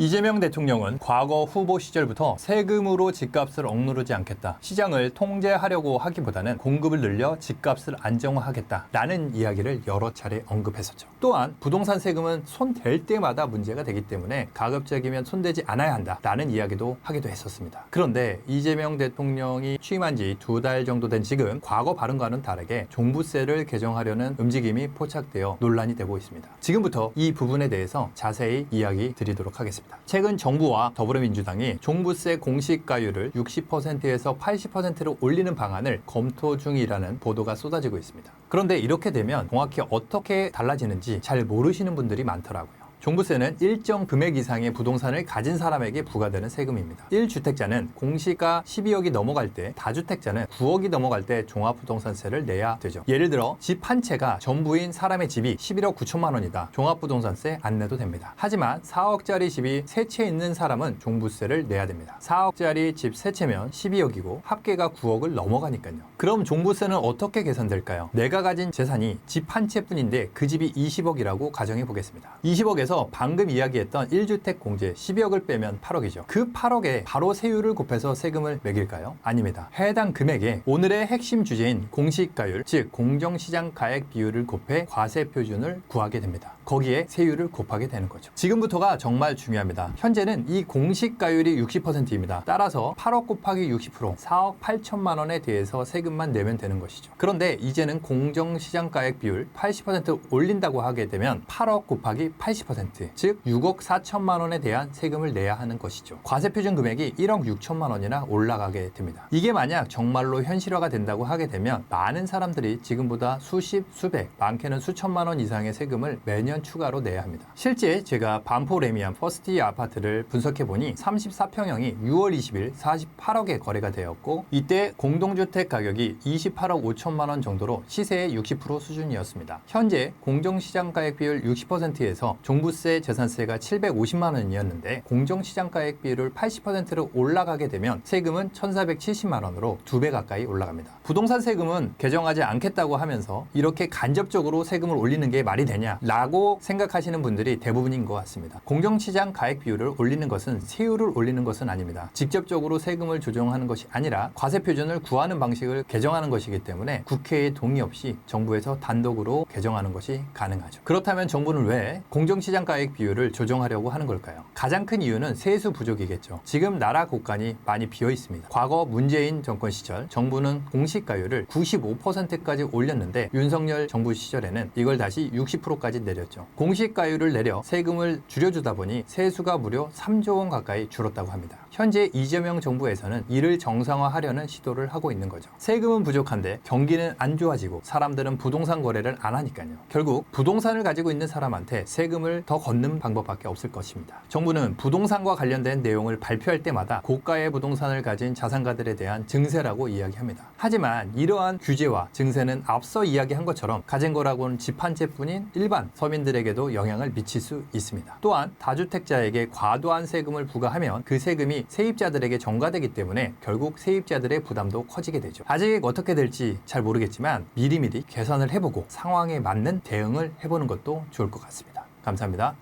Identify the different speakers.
Speaker 1: 이재명 대통령은 과거 후보 시절부터 세금으로 집값을 억누르지 않겠다. 시장을 통제하려고 하기보다는 공급을 늘려 집값을 안정화하겠다라는 이야기를 여러 차례 언급했었죠. 또한 부동산 세금은 손 댈 때마다 문제가 되기 때문에 가급적이면 손대지 않아야 한다라는 이야기도 하기도 했었습니다. 그런데 이재명 대통령이 취임한 지 2달 정도 된 지금 과거 발언과는 다르게 종부세를 개정하려는 움직임이 포착되어 논란이 되고 있습니다. 지금부터 이 부분에 대해서 자세히 이야기 드리도록 하겠습니다. 최근 정부와 더불어민주당이 종부세 공시가율을 60%에서 80%로 올리는 방안을 검토 중이라는 보도가 쏟아지고 있습니다. 그런데 이렇게 되면 정확히 어떻게 달라지는지 잘 모르시는 분들이 많더라고요. 종부세는 일정 금액 이상의 부동산을 가진 사람에게 부과되는 세금입니다. 1주택자는 공시가 12억이 넘어갈 때, 다주택자는 9억이 넘어갈 때 종합부동산세를 내야 되죠. 예를 들어 집 한 채가 전부인 사람의 집이 11억 9천만 원이다. 종합부동산세 안 내도 됩니다. 하지만 4억짜리 집이 3채 있는 사람은 종부세를 내야 됩니다. 4억짜리 집 3채면 12억이고 합계가 9억을 넘어가니까요. 그럼 종부세는 어떻게 계산될까요? 내가 가진 재산이 집 한 채뿐인데 그 집이 20억이라고 가정해 보겠습니다. 20억에서 방금 이야기했던 1주택 공제 12억을 빼면 8억이죠. 그 8억에 바로 세율을 곱해서 세금을 매길까요? 아닙니다. 해당 금액에 오늘의 핵심 주제인 공시가율, 즉 공정시장 가액 비율을 곱해 과세 표준을 구하게 됩니다. 거기에 세율을 곱하게 되는 거죠. 지금부터가 정말 중요합니다. 현재는 이 공시가율이 60%입니다. 따라서 8억 곱하기 60%, 4억 8천만 원에 대해서 세금만 내면 되는 것이죠. 그런데 이제는 공정시장 가액 비율 80% 올린다고 하게 되면 8억 곱하기 80%, 즉 6억 4천만 원에 대한 세금을 내야 하는 것이죠. 과세표준 금액이 1억 6천만 원이나 올라가게 됩니다. 이게 만약 정말로 현실화가 된다고 하게 되면 많은 사람들이 지금보다 수십, 수백, 많게는 수천만 원 이상의 세금을 매년 추가로 내야 합니다. 실제 제가 반포 레미안 퍼스트 아파트를 분석해보니 34평형이 6월 20일 48억에 거래가 되었고 이때 공동주택 가격이 28억 5천만 원 정도로 시세의 60% 수준이었습니다. 현재 공정시장 가액 비율 60%에서 종부세, 재산세가 750만 원이었는데 공정시장 가액 비율을 80%로 올라가게 되면 세금은 1,470만 원으로 2배 가까이 올라갑니다. 부동산 세금은 개정하지 않겠다고 하면서 이렇게 간접적으로 세금을 올리는 게 말이 되냐 라고 생각하시는 분들이 대부분인 것 같습니다. 공정시장 가액 비율을 올리는 것은 세율을 올리는 것은 아닙니다. 직접적으로 세금을 조정하는 것이 아니라 과세 표준을 구하는 방식을 개정하는 것이기 때문에 국회의 동의 없이 정부에서 단독으로 개정하는 것이 가능하죠. 그렇다면 정부는 왜 공정시장 가액 비율을 조정하려고 하는 걸까요? 가장 큰 이유는 세수 부족이겠죠. 지금 나라 곳간이 많이 비어 있습니다. 과거 문재인 정권 시절 정부는 공시가율을 95%까지 올렸는데 윤석열 정부 시절에는 이걸 다시 60%까지 내렸죠. 공시가율을 내려 세금을 줄여주다 보니 세수가 무려 3조 원 가까이 줄었다고 합니다. 현재 이재명 정부에서는 이를 정상화하려는 시도를 하고 있는 거죠. 세금은 부족한데 경기는 안 좋아지고 사람들은 부동산 거래를 안 하니까요. 결국 부동산을 가지고 있는 사람한테 세금을 더 걷는 방법밖에 없을 것입니다. 정부는 부동산과 관련된 내용을 발표할 때마다 고가의 부동산을 가진 자산가들에 대한 증세라고 이야기합니다. 하지만 이러한 규제와 증세는 앞서 이야기한 것처럼 가진 거라고는 집 한 채뿐인 일반 서민들에게도 영향을 미칠 수 있습니다. 또한 다주택자에게 과도한 세금을 부과하면 그 세금이 세입자들에게 전가되기 때문에 결국 세입자들의 부담도 커지게 되죠. 아직 어떻게 될지 잘 모르겠지만 미리미리 계산을 해보고 상황에 맞는 대응을 해보는 것도 좋을 것 같습니다. 감사합니다.